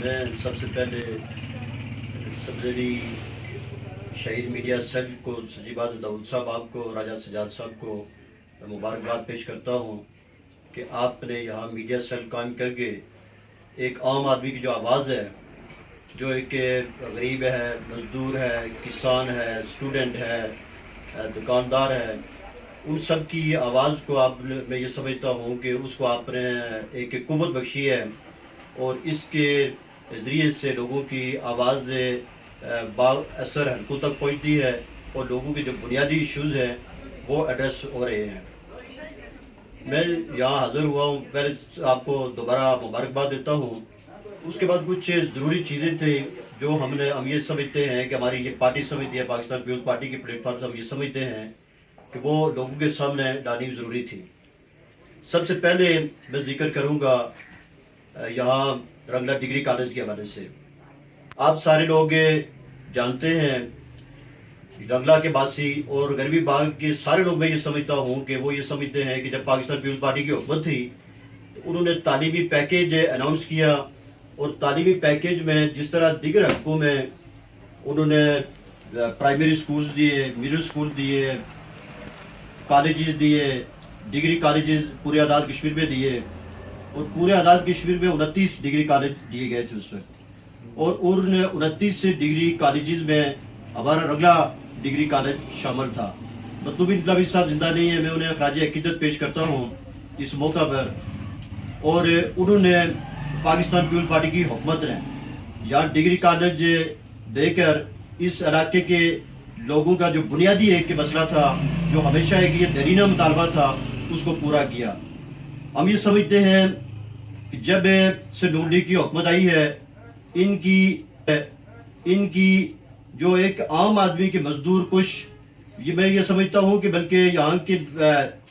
میں سب سے پہلے سبزری شہید میڈیا سیل کو سجیباد داؤد صاحب آپ کو راجہ سجاد صاحب کو مبارکباد پیش کرتا ہوں کہ آپ نے یہاں میڈیا سیل قائم کر کے ایک عام آدمی کی جو آواز ہے، جو ایک غریب ہے، مزدور ہے، کسان ہے، اسٹوڈنٹ ہے، دکاندار ہے، ان سب کی آواز کو میں یہ سمجھتا ہوں کہ اس کو آپ نے ایک قوت بخشی ہے، اور اس کے ذریعے سے لوگوں کی آواز با اثر حلقوں تک پہنچتی ہے اور لوگوں کے جو بنیادی ایشوز ہیں وہ ایڈریس ہو رہے ہیں۔ میں یہاں حاضر ہوا ہوں، پہلے آپ کو دوبارہ مبارکباد دیتا ہوں۔ اس کے بعد کچھ ضروری چیزیں تھیں جو ہم یہ سمجھتے ہیں کہ ہماری یہ پارٹی سمجھتی ہے، پاکستان پیپلز پارٹی کی پلیٹ فارم سے ہم یہ سمجھتے ہیں کہ وہ لوگوں کے سامنے ڈالنی ضروری تھی۔ سب سے پہلے میں ذکر کروں گا یہاں رنگلا ڈگری کالج کے حوالے سے۔ آپ سارے لوگ جانتے ہیں، رنگلا کے باسی اور غربی باغ کے سارے لوگ میں یہ سمجھتا ہوں کہ وہ یہ سمجھتے ہیں کہ جب پاکستان پیپلز پارٹی کی حکومت تھی تو انہوں نے تعلیمی پیکیج اناؤنس کیا، اور تعلیمی پیکیج میں جس طرح دیگر حلقوں میں انہوں نے پرائمری سکولز دیے، مڈل سکول دیے، کالجز دیے، ڈگری کالجز پورے آزاد کشمیر میں دیے، اور پورے آزاد کشمیر میں 29 ڈگری کالج دیے گئے تھے اس وقت، اور ان 29 ڈگری کالجز میں ہمارا رنگلا ڈگری کالج شامل تھا۔ مطلوب انقلابی صاحب زندہ نہیں ہے، میں انہیں خراج عقیدت پیش کرتا ہوں اس موقع پر، اور انہوں نے پاکستان پیپلز پارٹی کی حکومت نے یہاں ڈگری کالج دے کر اس علاقے کے لوگوں کا جو بنیادی ایک مسئلہ تھا، جو ہمیشہ ایک یہ دیرینہ مطالبہ تھا، اس کو پورا کیا۔ ہم یہ سمجھتے ہیں کہ جب سے نون لیگ کی حکومت آئی ہے، ان کی جو ایک عام آدمی کے مزدور کش، میں یہ سمجھتا ہوں کہ بلکہ یہاں کے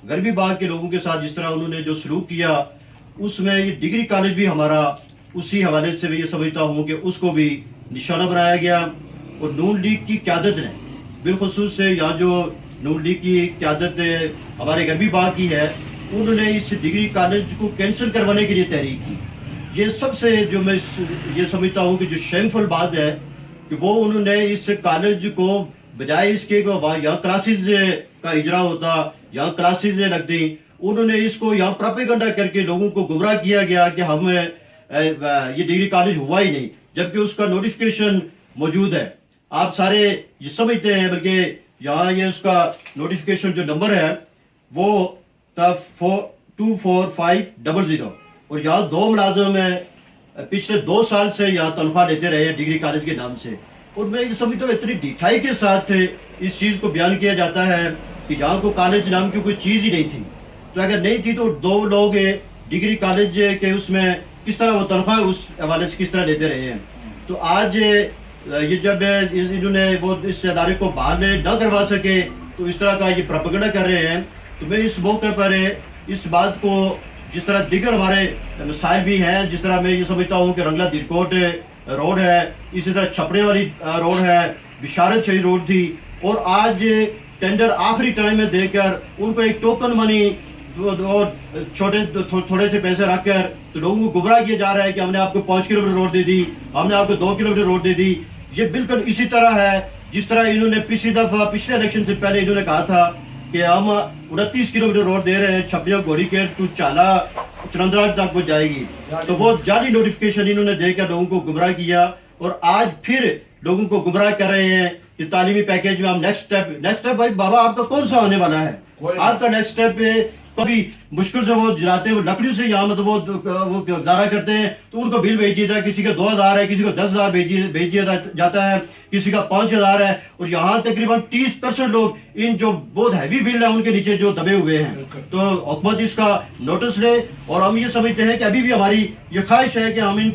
غربی باغ کے لوگوں کے ساتھ جس طرح انہوں نے جو سلوک کیا، اس میں یہ ڈگری کالج بھی ہمارا اسی حوالے سے میں یہ سمجھتا ہوں کہ اس کو بھی نشانہ بنایا گیا، اور نون لیگ کی قیادت نے بالخصوص سے یہاں جو نون لیگ کی قیادت ہمارے غربی باغ کی ہے، انہوں نے اس ڈگری کالج کو کینسل کروانے کے لیے تحریک کی۔ یہ سب سے جو میں یہ سمجھتا ہوں کہ جو شیمفل بات ہے کہ وہ انہوں نے اس کالج کو بجائے اس کے یہاں کلاسز کا اجرا ہوتا، یہاں کلاسز لگتی، انہوں نے اس کو یہاں پروپیگنڈا کر کے لوگوں کو گمراہ کیا گیا کہ ہم یہ ڈگری کالج ہوا ہی نہیں، جبکہ اس کا نوٹیفکیشن موجود ہے۔ آپ سارے یہ سمجھتے ہیں، بلکہ یہاں یہ اس کا نوٹیفکیشن جو نمبر ہے وہ تھا 24500، اور یہاں 2 ملازم پچھلے 2 سال سے یہاں تنخواہ لیتے رہے ہیں ڈگری کالج کے نام سے۔ اور میں یہ سمجھتا ہوں اتنی ڈٹھائی کے ساتھ اس چیز کو بیان کیا جاتا ہے کہ یہاں کو کالج نام کی کوئی چیز ہی نہیں تھی، تو اگر نہیں تھی تو 2 لوگ ڈگری کالج کے اس میں کس طرح وہ تنخواہ اس حوالے سے کس طرح لیتے رہے ہیں۔ تو آج یہ جب انہوں نے وہ اس ادارے کو بحال نہ کروا سکے تو اس طرح کا یہ پروپیگنڈا کر رہے ہیں، تو میں اس موقع پر اس بات کو، جس طرح دیگر ہمارے مسائل بھی ہیں، جس طرح میں یہ سمجھتا ہوں کہ رنگلا دیرکوٹ روڈ ہے، اسی طرح چھپڑے والی روڈ ہے، بشارت شہید روڈ تھی، اور آج ٹینڈر آخری ٹائم میں دے کر ان کو ایک ٹوکن منی اور تھوڑے سے پیسے رکھ کر تو لوگوں کو گمراہ کیا جا رہا ہے کہ ہم نے آپ کو 5 کلومیٹر روڈ دے دی، ہم نے آپ کو 2 کلومیٹر روڈ دے دی۔ یہ بالکل اسی طرح ہے جس طرح انہوں نے پچھلے الیکشن سے پہلے انہوں نے کہا تھا کہ ہم 29 کلومیٹر روڈ دے رہے ہیں، چھپڑیاں گھوڑی کے ٹو چالا چرندرا تک وہ جائے گی، تو وہ جعلی نوٹیفکیشن انہوں نے دے کر لوگوں کو گمراہ کیا، اور آج پھر لوگوں کو گمراہ کر رہے ہیں کہ تعلیمی پیکیج میں ہم نیکسٹ اسٹیپ بھائی بابا آپ کا کون سا ہونے والا ہے؟ آپ کا نیکسٹ اسٹیپ کبھی مشکل سے وہ جلاتے ہیں، وہ لکڑیوں سے یہاں مطلب وہ گزارا کرتے ہیں، تو ان کو بل بھیج دیا، کسی کا 2000 ہے، کسی کو 10,000 بھیج دیا جاتا ہے، کسی کا 5000 ہے، اور یہاں تقریباً 30% لوگ ان جو بہت ہیوی بل ہے ان کے نیچے جو دبے ہوئے ہیں۔ تو حکومت اس کا نوٹس لے، اور ہم یہ سمجھتے ہیں کہ ابھی بھی ہماری یہ خواہش ہے کہ ہم ان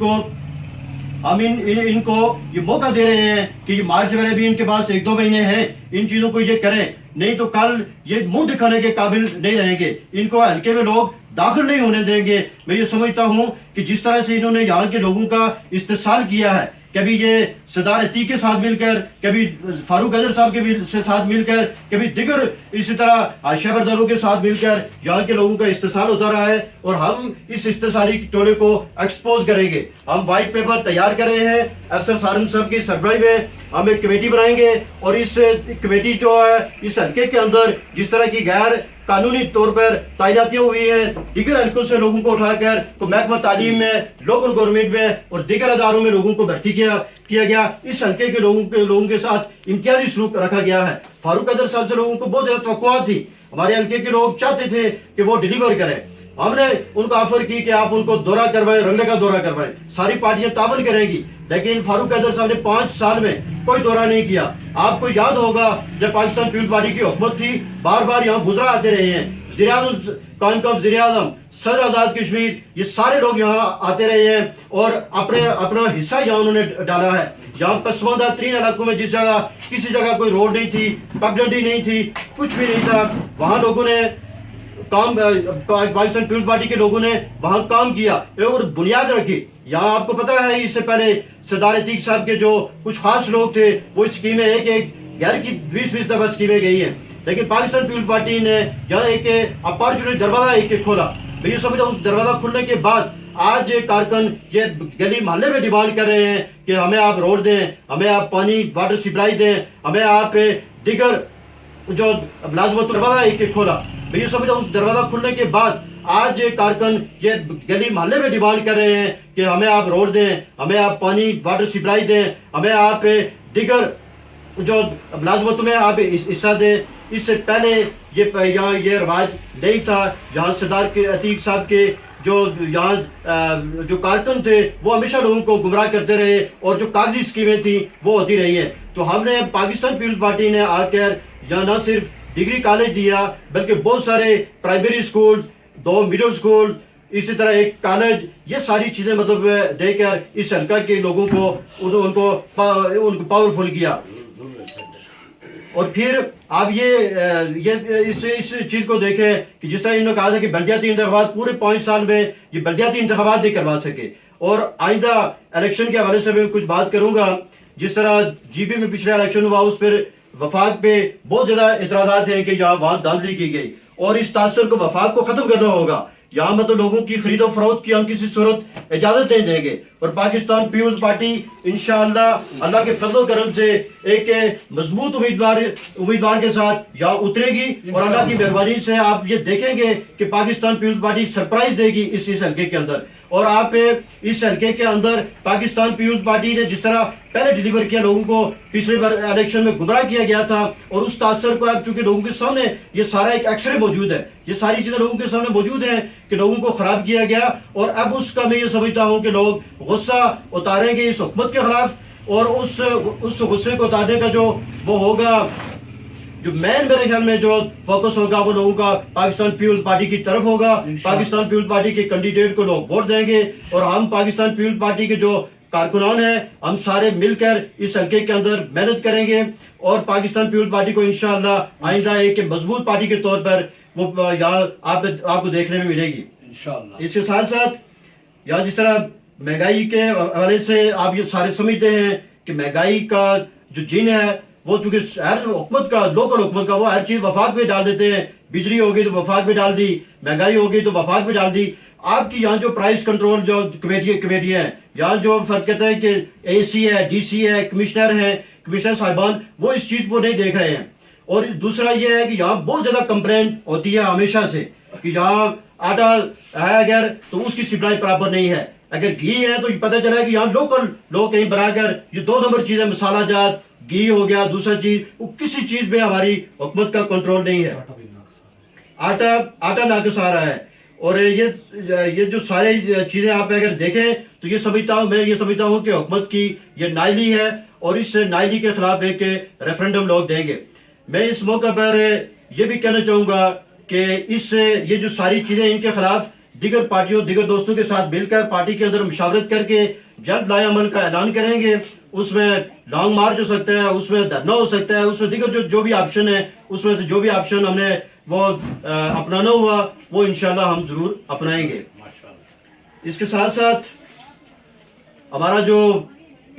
کو یہ موقع دے رہے ہیں کہ یہ مارچ سے پہلے بھی ان کے پاس 1-2 مہینے ہیں، ان چیزوں کو یہ کریں، نہیں تو کل یہ منہ دکھانے کے قابل نہیں رہیں گے، ان کو حلقے میں لوگ داخل نہیں ہونے دیں گے۔ میں یہ سمجھتا ہوں کہ جس طرح سے انہوں نے یہاں کے لوگوں کا استحصال کیا ہے، کبھی یہ سردار عتیق کے ساتھ مل کر، کبھی فاروق اظہر صاحب کے ساتھ مل کر، کبھی دیگر اسی طرح شیبر دروں کے ساتھ مل کر یہاں کے لوگوں کا استحصال ہوتا رہا ہے، اور ہم اس استحصالی ٹولے کو ایکسپوز کریں گے. ہم وائٹ پیپر تیار کر رہے ہیں، افسر سالم صاحب کی سربراہی میں ہم ایک کمیٹی بنائیں گے، اور اس کمیٹی جو ہے اس حلقے کے اندر جس طرح کی غیر قانونی طور پر تعیناتیاں ہوئی ہیں دیگر حلقوں سے لوگوں کو اٹھا کر محکمہ تعلیم میں، لوکل گورنمنٹ میں اور دیگر اداروں میں لوگوں کو بھرتی کیا گیا، اس حلقے کے لوگوں کے ساتھ امتیازی سلوک رکھا گیا ہے. فاروق اظہر صاحب سے لوگوں کو بہت زیادہ توقعات تھی، ہمارے حلقے کے لوگ چاہتے تھے کہ وہ ڈیلیور کریں. ہم نے ان کو آفر کی کہ آپ ان کو دورہ کروائیں، رنگلے کا دورہ کروائیں، ساری پارٹیاں تعاون کریں گی، لیکن فاروق اظہر صاحب نے 5 سال میں کوئی دورہ نہیں کیا. آپ کو یاد ہوگا جب پاکستان پیپلز پارٹی کی حکومت تھی، بار بار یہاں گزرا آتے رہے ہیں، وزیر اعظم صدر آزاد کشمیر، یہ سارے لوگ یہاں آتے رہے ہیں اور اپنا حصہ یہاں انہوں نے ڈالا ہے. یہاں پسماندہ ترین علاقوں میں جس جگہ کسی جگہ کوئی روڈ نہیں تھی، پگڈنڈی نہیں تھی، کچھ بھی نہیں تھا، وہاں لوگوں نے پاکستان پیپلز پارٹی کے لوگوں نے وہاں کام کیا اور بنیاد رکھی. یہاں آپ کو پتا ہے اس سے پہلے سردار عتیق صاحب کے جو کچھ خاص لوگ تھے وہ اسکیمیں ایک گھر کی 20 دفعہ اسکیمیں گئی ہیں، لیکن پاکستان پیپلز پارٹی نے یہاں ایک اپارچونیٹی دروازہ ایک کھولا. میں یہ سمجھتا ہوں اس دروازہ کھلنے کے بعد آج کارکن یہ گلی محلے میں ڈیمانڈ کر رہے ہیں کہ ہمیں آپ روڈ دیں، ہمیں آپ پانی واٹر سپلائی دیں، ہمیں آپ دیگر جو ملازمت دروازہ ایک کھولا. میں یہ سمجھتا ہوں اس دروازہ کھلنے کے بعد آج کارکن یہ گلی محلے میں ڈیمانڈ کر رہے ہیں کہ ہمیں آپ روڈ دیں، ہمیں آپ پانی واٹر سپلائی دیں، ہمیں آپ دیگر جو ملازمتوں میں آپ حصہ دیں. اس سے پہلے یہاں یہ رواج نہیں تھا. یہاں سردار عتیق صاحب کے جو کارکن تھے وہ ہمیشہ لوگوں کو گمراہ کرتے رہے اور جو کاغذی اسکیمیں تھیں وہ ہوتی رہی ہیں. تو ہم نے پاکستان پیپلز پارٹی نے آ کر یہاں نہ صرف ڈگری کالج دیا بلکہ بہت سارے پرائمری اسکول، 2 مڈل اسکول، اسی طرح ایک کالج، یہ ساری چیزیں مطلب دے کر اس حلقہ کے لوگوں کو ان کو پاورفل کیا. اور پھر آپ اس چیز کو دیکھیں کہ جس طرح انہوں نے کہا تھا کہ بلدیاتی انتخابات پورے 5 سال میں یہ بلدیاتی انتخابات نہیں کروا سکے. اور آئندہ الیکشن کے حوالے سے میں کچھ بات کروں گا. جس طرح جی بی میں پچھلا الیکشن ہوا اس پر وفاق پہ بہت زیادہ اعتراضات ہیں کہ یہاں وہاں دھاندلی کی گئی، اور اس تاثر کو وفاق کو ختم کرنا ہوگا. یہاں مطلب لوگوں کی خرید و فروخت کی ہم کسی صورت اجازت نہیں دیں گے، اور پاکستان پیپلز پارٹی انشاءاللہ اللہ کے فضل و کرم سے ایک مضبوط امیدوار کے ساتھ یہاں اترے گی، اور اللہ کی مہربانی سے آپ یہ دیکھیں گے کہ پاکستان پیپلز پارٹی سرپرائز دے گی اس حلقے کے اندر. اور آپ اس حلقے کے اندر پاکستان پیپلز پارٹی نے جس طرح پہلے ڈیلیور کیا لوگوں کو، پچھلے بار الیکشن میں گمراہ کیا گیا تھا، اور اس تاثر کو اب چونکہ لوگوں کے سامنے یہ سارا ایک ایکس رے موجود ہے، یہ ساری چیزیں لوگوں کے سامنے موجود ہیں کہ لوگوں کو خراب کیا گیا. اور اب اس کا میں یہ سمجھتا ہوں کہ لوگ غصہ اتاریں گے اس حکومت کے خلاف، اور اس غصے کو اتارنے کا جو وہ ہوگا، جو میرے خیال میں جو فوکس ہوگا وہ لوگوں کا پاکستان پیپلز پارٹی کی طرف ہوگا. پاکستان پیپلز پارٹی کے کینڈیڈیٹ کو لوگ ووٹ دیں گے، اور ہم پاکستان پیپلز پارٹی کے جو کارکنان ہیں ہم سارے مل کر اس حلقے کے اندر محنت کریں گے، اور پاکستان پیپلز پارٹی کو انشاءاللہ آئندہ ایک مضبوط پارٹی کے طور پر وہ یہاں آپ کو دیکھنے میں ملے گی انشاءاللہ. اس کے ساتھ ساتھ یہاں جس طرح مہنگائی کے حوالے سے آپ یہ سارے سمجھتے ہیں کہ مہنگائی کا جو جن ہے وہ چونکہ ہر حکومت کا، لوکل حکومت کا، وہ ہر چیز وفاق پہ ڈال دیتے ہیں. بجلی ہوگی تو وفاق پہ ڈال دی، مہنگائی ہوگی تو وفاق پہ ڈال دی. آپ کی یہاں جو پرائس کنٹرول جو کمیٹی ہے، یہاں جو فرض کرتا ہے کہ اے سی ہے، ڈی سی ہے، کمشنر صاحبان، وہ اس چیز کو نہیں دیکھ رہے ہیں. اور دوسرا یہ ہے کہ یہاں بہت زیادہ کمپلین ہوتی ہے ہمیشہ سے کہ یہاں آٹا ہے اگر تو اس کی سپلائی برابر نہیں ہے، اگر گھی ہے تو یہ پتہ چلا ہے کہ یہاں لوکل لوگ کہیں بنا کر یہ 2 نمبر چیزیں، مسالہ جات، گھی ہو گیا، دوسرا چیز، وہ کسی چیز پہ ہماری حکومت کا کنٹرول نہیں ہے. آٹا ناقص آ رہا ہے. اور یہ جو سارے چیزیں آپ اگر دیکھیں تو میں یہ سمجھتا ہوں کہ حکومت کی یہ نائلی ہے، اور اس نائلی کے خلاف ایک ریفرنڈم لوگ دیں گے. میں اس موقع پر یہ بھی کہنا چاہوں گا کہ یہ جو ساری چیزیں ان کے خلاف دیگر پارٹیوں، دیگر دوستوں کے ساتھ مل کر پارٹی کے اندر مشاورت کر کے جلد لائے عمل کا اعلان کریں گے. اس میں لانگ مارچ ہو سکتا ہے، اس میں دھرنا ہو سکتا ہے، اس میں دیگر جو بھی آپشن ہے، اس میں سے جو بھی آپشن ہم نے وہ اپنانا ہوا وہ انشاءاللہ ہم ضرور اپنائیں گے. اس کے ساتھ ساتھ ہمارا جو